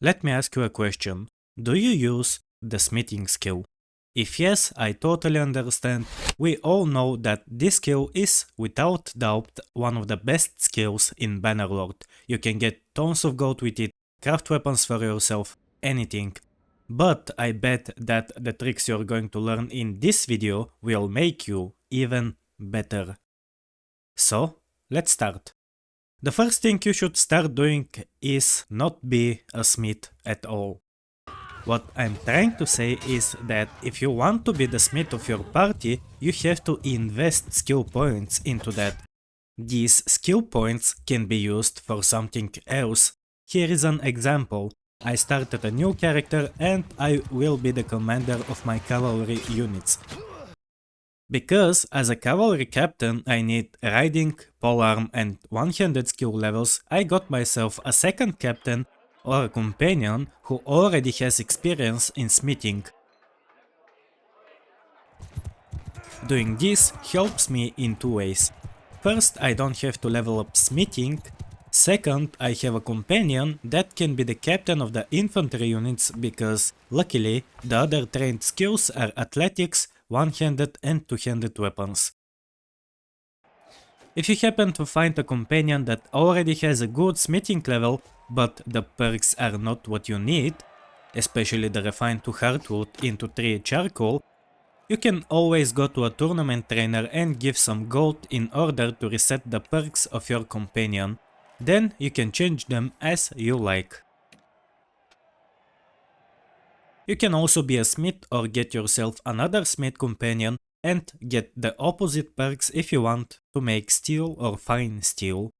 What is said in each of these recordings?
Let me ask you a question. Do you use the smithing skill? If yes, I totally understand. We all know that this skill is without doubt one of the best skills in Bannerlord. You can get tons of gold with it, craft weapons for yourself, anything. But I bet that the tricks you're going to learn in this video will make you even better. So, let's start. The first thing you should start doing is not be a smith at all. What I'm trying to say is that if you want to be the smith of your party, you have to invest skill points into that. These skill points can be used for something else. Here is an example. I started a new character and I will be the commander of my cavalry units. Because as a cavalry captain I need riding, polearm and one-handed skill levels, I got myself a second captain or a companion who already has experience in smithing. Doing this helps me in two ways. First, I don't have to level up smithing. Second, I have a companion that can be the captain of the infantry units because, luckily, the other trained skills are athletics, one-handed and two-handed weapons. If you happen to find a companion that already has a good smithing level, but the perks are not what you need, especially the refined to hardwood into 3 charcoal, you can always go to a tournament trainer and give some gold in order to reset the perks of your companion. Then you can change them as you like. You can also be a smith or get yourself another smith companion and get the opposite perks if you want to make steel or fine steel.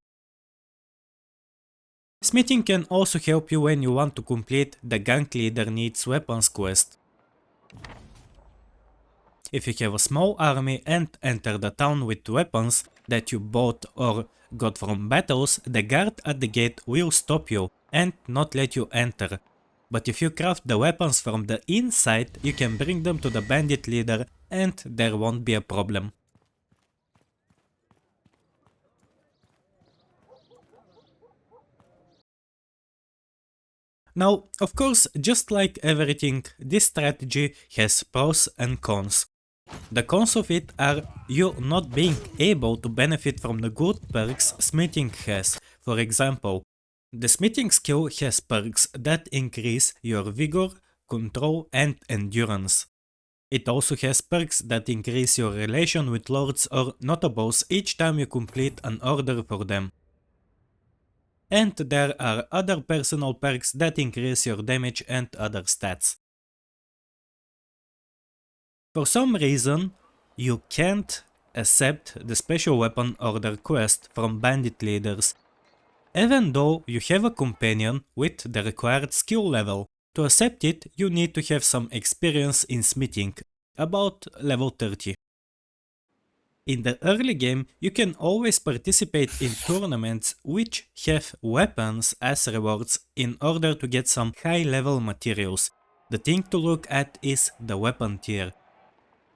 Smithing can also help you when you want to complete the Gang Leader Needs Weapons quest. If you have a small army and enter the town with weapons that you bought or got from battles, the guard at the gate will stop you and not let you enter. But if you craft the weapons from the inside, you can bring them to the bandit leader and there won't be a problem. Now, of course, just like everything, this strategy has pros and cons. The cons of it are you not being able to benefit from the good perks smithing has. For example, the smithing skill has perks that increase your vigor, control and endurance. It also has perks that increase your relation with lords or notables each time you complete an order for them. And there are other personal perks that increase your damage and other stats. For some reason, you can't accept the special weapon order quest from bandit leaders, even though you have a companion with the required skill level. To accept it, you need to have some experience in smithing, about level 30. In the early game, you can always participate in tournaments which have weapons as rewards in order to get some high level materials. The thing to look at is the weapon tier.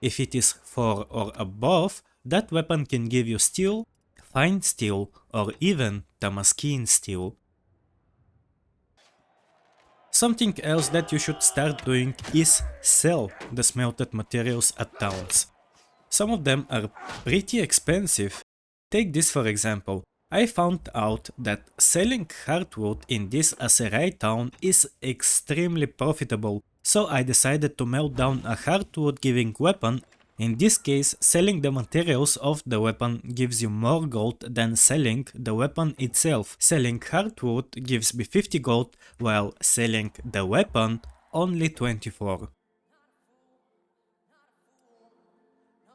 If it is 4 or above, that weapon can give you steel, fine steel or even Damascene steel. Something else that you should start doing is sell the smelted materials at towns. Some of them are pretty expensive. Take this for example. I found out that selling hardwood in this Aserai town is extremely profitable, so I decided to melt down a hardwood giving weapon. In this case, selling the materials of the weapon gives you more gold than selling the weapon itself. Selling hardwood gives me 50 gold, while selling the weapon only 24.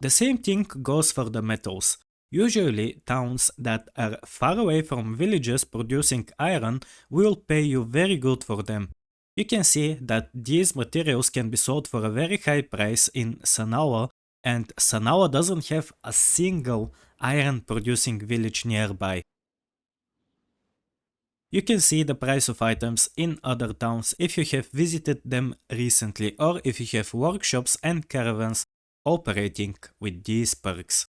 The same thing goes for the metals. Usually, towns that are far away from villages producing iron will pay you very good for them. You can see that these materials can be sold for a very high price in Sanawa, and Sanawa doesn't have a single iron producing village nearby. You can see the price of items in other towns if you have visited them recently or if you have workshops and caravans operating with these perks.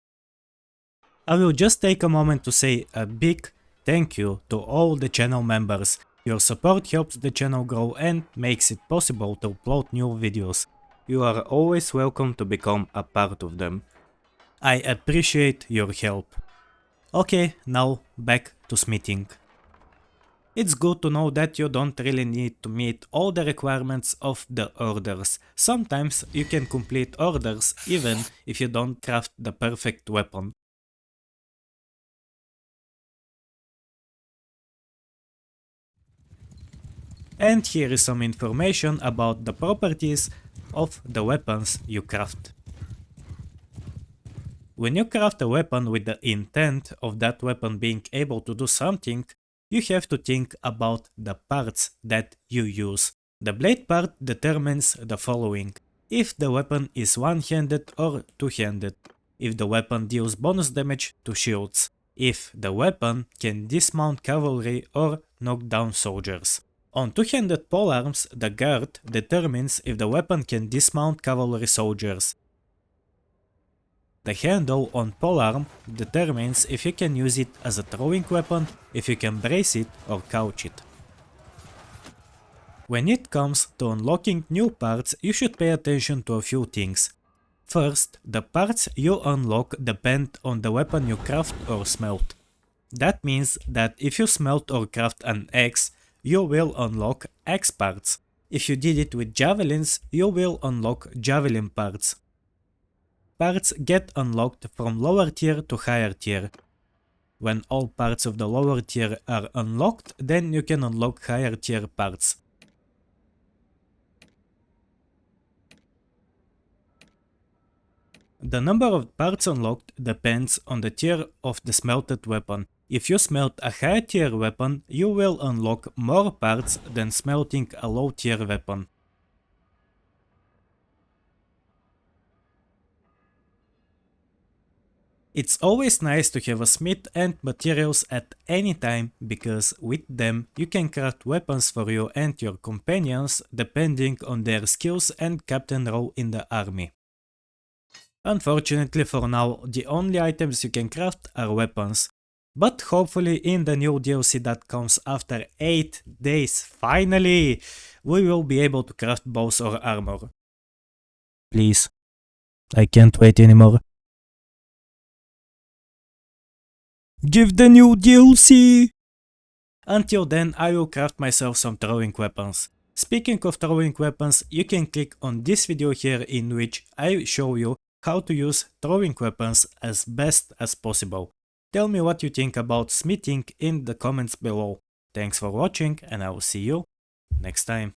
I will just take a moment to say a big thank you to all the channel members. Your support helps the channel grow and makes it possible to upload new videos. You are always welcome to become a part of them. I appreciate your help. Okay, now back to smithing. It's good to know that you don't really need to meet all the requirements of the orders. Sometimes you can complete orders even if you don't craft the perfect weapon. And here is some information about the properties of the weapons you craft. When you craft a weapon with the intent of that weapon being able to do something, you have to think about the parts that you use. The blade part determines the following: if the weapon is one-handed or two-handed, if the weapon deals bonus damage to shields, if the weapon can dismount cavalry or knock down soldiers. On two-handed polearms, the guard determines if the weapon can dismount cavalry soldiers. The handle on polearm determines if you can use it as a throwing weapon, if you can brace it or couch it. When it comes to unlocking new parts, you should pay attention to a few things. First, the parts you unlock depend on the weapon you craft or smelt. That means that if you smelt or craft an axe, you will unlock axe parts. If you did it with javelins, you will unlock javelin parts. Parts get unlocked from lower tier to higher tier. When all parts of the lower tier are unlocked, then you can unlock higher tier parts. The number of parts unlocked depends on the tier of the smelted weapon. If you smelt a high tier weapon, you will unlock more parts than smelting a low tier weapon. It's always nice to have a smith and materials at any time, because with them you can craft weapons for you and your companions depending on their skills and captain role in the army. Unfortunately for now, the only items you can craft are weapons. But hopefully in the new DLC that comes after 8 days, finally, we will be able to craft bows or armor. Please, I can't wait anymore. Give the new DLC! Until then, I will craft myself some throwing weapons. Speaking of throwing weapons, you can click on this video here in which I show you how to use throwing weapons as best as possible. Tell me what you think about smithing in the comments below. Thanks for watching and I will see you next time.